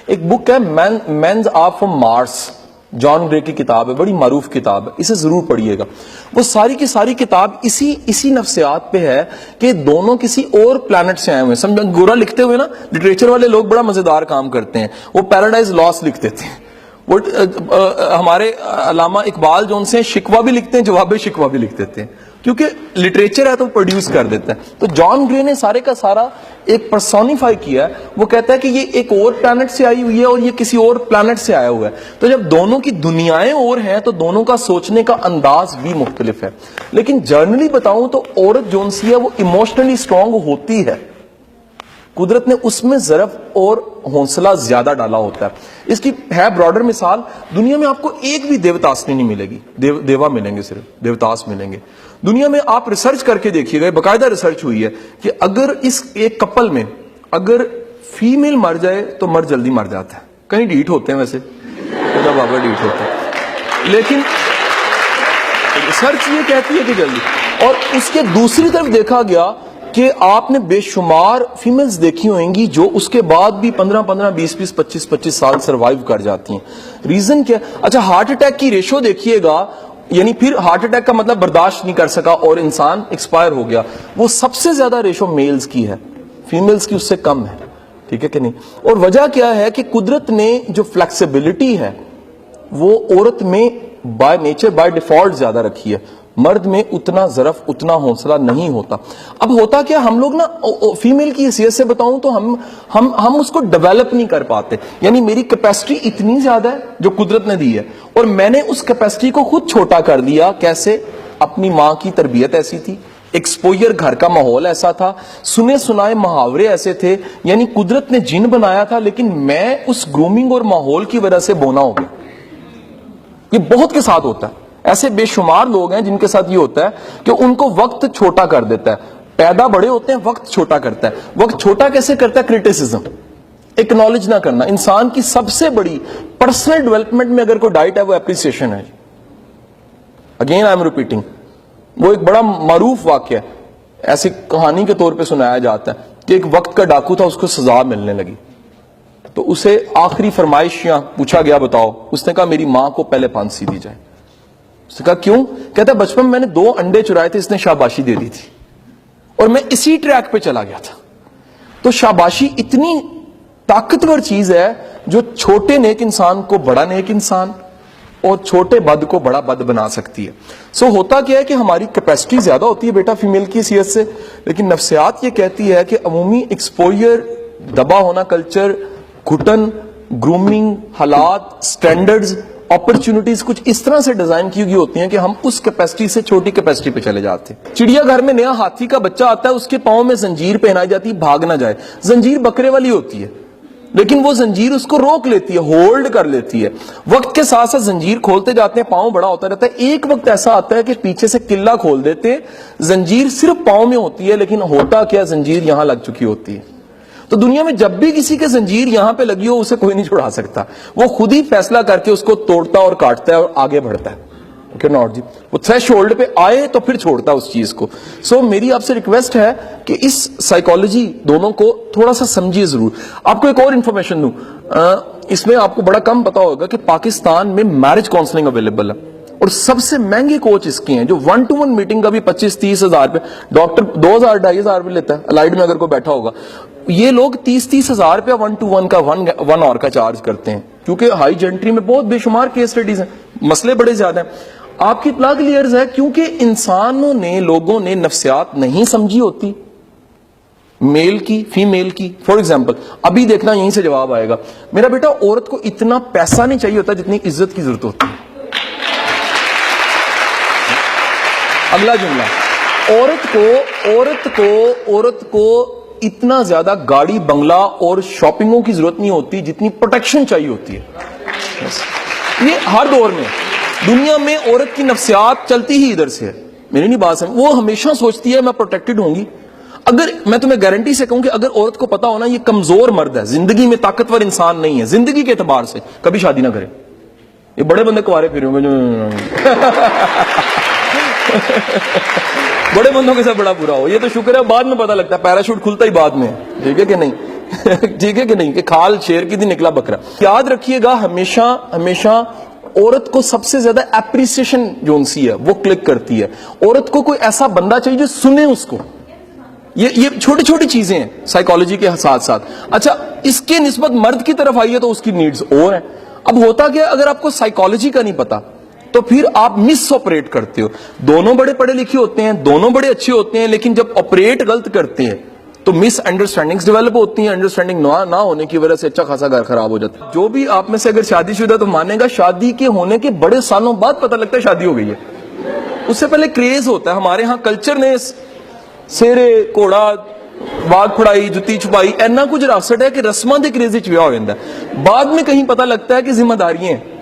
ایک بک ہے means are from مارس، جان گرے کی کتاب ہے، بڑی معروف کتاب ہے، اسے ضرور پڑھیے گا. وہ ساری کی ساری کتاب اسی نفسیات پہ ہے کہ دونوں کسی اور پلانٹ سے آئے ہوئے ہیں. سمجھا گورا لکھتے ہوئے نا، لٹریچر والے لوگ بڑا مزیدار کام کرتے ہیں. وہ پیراڈائز لاس لکھتے تھے. وہ ہمارے علامہ اقبال جو ان سے شکوہ بھی لکھتے ہیں، جواب شکوہ بھی لکھ دیتے ہیں، کیونکہ لٹریچر ہے تو پروڈیوس کر دیتا ہے. تو جان گرے نے سارے کا سارا ایک پرسونیفائی کیا ہے. وہ کہتا ہے کہ یہ ایک اور پلانٹ سے آئی ہوئی ہے اور یہ کسی اور پلانٹ سے آیا ہوا ہے. تو جب دونوں کی دنیایں اور ہیں تو دونوں کا سوچنے کا انداز بھی مختلف ہے. لیکن جرنلی بتاؤں تو عورت جو سی ہے وہ ایموشنلی اسٹرانگ ہوتی ہے. قدرت نے اس میں ضرف اور حوصلہ زیادہ ڈالا ہوتا ہے. اس کی ہے براڈر مثال، دنیا میں آپ کو ایک بھی دیوتاسنی نہیں ملے گی، دیوا ملیں گے، صرف دیوتاس ملیں گے. دنیا میں آپ ریسرچ کر کے دیکھیے گا، باقاعدہ ریسرچ ہوئی ہے کہ اگر اس ایک کپل میں اگر فیمیل مر جائے تو مرد جلدی مر جاتا ہے. کہیں ڈیٹ ہوتے ہیں ویسے، بابا ڈیٹ ہوتے ہیں، لیکن ریسرچ یہ کہتی ہے کہ جلدی. اور اس کے دوسری طرف دیکھا گیا کہ آپ نے بے شمار فیمیلز دیکھی ہوئیں گی جو اس کے بعد بھی 15 20 25 سال سروائیو کر جاتی ہیں. ریزن کیا؟ اچھا، ہارٹ اٹیک کی ریشو دیکھیے گا، یعنی پھر ہارٹ اٹیک کا مطلب برداشت نہیں کر سکا اور انسان ایکسپائر ہو گیا. وہ سب سے زیادہ ریشو میلز کی ہے، فیمیلز کی اس سے کم ہے. ٹھیک ہے کہ نہیں؟ اور وجہ کیا ہے کہ قدرت نے جو فلیکسیبلٹی ہے وہ عورت میں بائی نیچر بائی ڈیفالٹ زیادہ رکھی ہے. مرد میں اتنا ظرف، اتنا حوصلہ نہیں ہوتا. اب ہوتا کیا، ہم لوگ نا فیمیل کی حیثیت سے بتاؤں تو ہم اس کو ڈیولپ نہیں کر پاتے. یعنی میری کیپیسٹی اتنی زیادہ ہے جو قدرت نے دی ہے، اور میں نے اس کیپیسٹی کو خود چھوٹا کر دیا. کیسے؟ اپنی ماں کی تربیت ایسی تھی، ایکسپوئر گھر کا ماحول ایسا تھا، سنے سنائے محاورے ایسے تھے. یعنی قدرت نے جن بنایا تھا لیکن میں اس گرومنگ اور ماحول کی وجہ سے بونا ہو گیا. یہ بہت کے ساتھ ہوتا ہے. ایسے بے شمار لوگ ہیں جن کے ساتھ یہ ہوتا ہے کہ ان کو وقت چھوٹا کر دیتا ہے. پیدا بڑے ہوتے ہیں، وقت چھوٹا کرتا ہے. وقت چھوٹا کیسے کرتا ہے؟ کرٹیسزم، ایکنالج نہ کرنا. انسان کی سب سے بڑی پرسنل ڈیولپمنٹ میں اگر کوئی ڈائٹ ہے وہ اپریسیشن ہے. Again I am repeating. وہ ایک بڑا معروف واقعہ ہے، ایسی کہانی کے طور پہ سنایا جاتا ہے کہ ایک وقت کا ڈاکو تھا، اس کو سزا ملنے لگی تو اسے آخری فرمائش پوچھا گیا، بتاؤ. اس نے کہا میری ماں کو پہلے پھانسی دی جائے. اس نے کہا کیوں؟ کہتا ہے بچپن میں نے 2 انڈے چرائے تھے، اس نے شاباشی دے دی تھی اور میں اسی ٹریک پہ چلا گیا تھا. تو شاباشی اتنی طاقتور چیز ہے جو چھوٹے نیک انسان کو بڑا نیک انسان اور چھوٹے بد کو بڑا بد بنا سکتی ہے. سو ہوتا کیا ہے کہ ہماری کیپیسٹی زیادہ ہوتی ہے بیٹا فیمیل کی حیثیت سے، لیکن نفسیات یہ کہتی ہے کہ عمومی ایکسپوئر، دبا ہونا کلچر، گھٹن، گرومنگ، حالات، سٹینڈرڈز، اپرچونٹیز کچھ اس طرح سے ڈیزائن کی ہوئی ہوتی ہیں کہ ہم اس کیپیسٹی سے چھوٹی کیپیسٹی پہ چلے جاتے ہیں. چڑیا گھر میں نیا ہاتھی کا بچہ آتا ہے، اس کے پاؤں میں زنجیر پہنائی جاتی ہے بھاگ نہ جائے. زنجیر بکرے والی ہوتی ہے لیکن وہ زنجیر اس کو روک لیتی ہے، ہولڈ کر لیتی ہے. وقت کے ساتھ ساتھ زنجیر کھولتے جاتے ہیں، پاؤں بڑا ہوتا رہتا ہے. ایک وقت ایسا آتا ہے کہ پیچھے سے قلعہ کھول دیتے، زنجیر صرف پاؤں میں ہوتی ہے لیکن ہوتا کیا، زنجیر یہاں لگ چکی ہوتی ہے. تو دنیا میں جب بھی کسی کے زنجیر یہاں پہ لگی ہو اسے کوئی نہیں چھڑا سکتا. وہ خود ہی فیصلہ کر کے اس کو توڑتا اور کاٹتا ہے اور آگے بڑھتا ہے. جی وہ تھریش ہولڈ پہ آئے تو پھر چھوڑتا اس چیز کو. سو میری آپ سے ریکویسٹ ہے کہ اس سائیکالوجی دونوں کو تھوڑا سا سمجھیے ضرور. آپ کو ایک اور انفارمیشن دوں، اس میں آپ کو بڑا کم پتا ہوگا کہ پاکستان میں میرج کاؤنسلنگ اویلیبل ہے اور سب سے مہنگے کوچ اس کے ہیں، جو 1-to-1 میٹنگ کا بھی 25-30 ہزار پہ، ڈاکٹر 2,000-2,500 روپے لیتا ہے الائڈ میں اگر کوئی بیٹھا ہوگا. یہ لوگ 30-30 ہزار روپیہ 1-to-1 کا 1 آور کا چارج کرتے ہیں، کیونکہ ہائی جنٹری میں بہت بے شمار کیس اسٹڈیز ہیں، مسئلے بڑے زیادہ ہیں. آپ کی اطلاع کے لیے عرض ہے کیونکہ انسانوں نے، لوگوں نے نفسیات نہیں سمجھی ہوتی میل کی، فیمیل کی. فار ایگزامپل ابھی دیکھنا یہیں سے جواب آئے گا. میرا بیٹا، عورت کو اتنا پیسہ نہیں چاہیے ہوتا جتنی عزت کی ضرورت ہوتی ہے. اگلا جملہ، عورت کو اتنا زیادہ گاڑی بنگلہ اور شاپنگوں کی ضرورت نہیں ہوتی جتنی پروٹیکشن چاہیے ہوتی ہے. یہ ہر دور میں دنیا میں عورت کی نفسیات چلتی ہی ادھر سے ہے. میری نہیں بات سمجھ، وہ ہمیشہ سوچتی ہے میں پروٹیکٹڈ ہوں گی. اگر میں تمہیں گارنٹی سے کہوں کہ اگر عورت کو پتا ہونا یہ کمزور مرد ہے، زندگی میں طاقتور انسان نہیں ہے، زندگی کے اعتبار سے کبھی شادی نہ کرے. یہ بڑے بندے کوارے پھرے ہوں گے، بڑے بندوں کے ساتھ بڑا برا ہو. یہ تو شکر ہے بعد میں پتا لگتا ہے، پیراشوٹ کھلتا ہی بعد میں. ٹھیک ہے کہ نہیں؟ ٹھیک ہے کہ نہیں, کہ کھال شیر کی تھی نکلا بکرا. یاد رکھیے گا ہمیشہ عورت کو سب سے زیادہ اپریسیشن جو سی ہے وہ کلک کرتی ہے. عورت کو کوئی ایسا بندہ چاہیے جو سنے اس کو. یہ چھوٹی چھوٹی چیزیں ہیں سائیکالوجی کے ساتھ ساتھ. اچھا اس کے نسبت مرد کی طرف آئیے تو اس کی نیڈز اور ہیں. اب ہوتا کیا, اگر آپ کو سائیکالوجی کا نہیں پتا تو پھر آپ مس آپریٹ کرتے ہو. دونوں بڑے پڑھے لکھے ہوتے ہیں, دونوں بڑے اچھے ہوتے ہیں, لیکن جب آپریٹ غلط کرتے ہیں تو مس انڈرسٹینڈنگز ڈیولپ ہوتی ہیں. انڈرسٹینڈنگ نہ ہونے کی وجہ سے اچھا خاصا گھر خراب ہو جاتا ہے. جو بھی آپ میں سے اگر شادی شدہ تو مانے گا, شادی کے ہونے کے بڑے سالوں بعد پتہ لگتا ہے شادی ہو گئی ہے. اس سے پہلے کریز ہوتا ہے. ہمارے ہاں کلچر نے سیرے کوڑا باغ پھڑائی جتی چھپائی اینا کچھ راسٹ ہے کہ رسماں دے کریز وچ ویاہ ہو جاتا ہے. بعد میں کہیں پتہ لگتا ہے کہ ذمہ داریاں ہیں.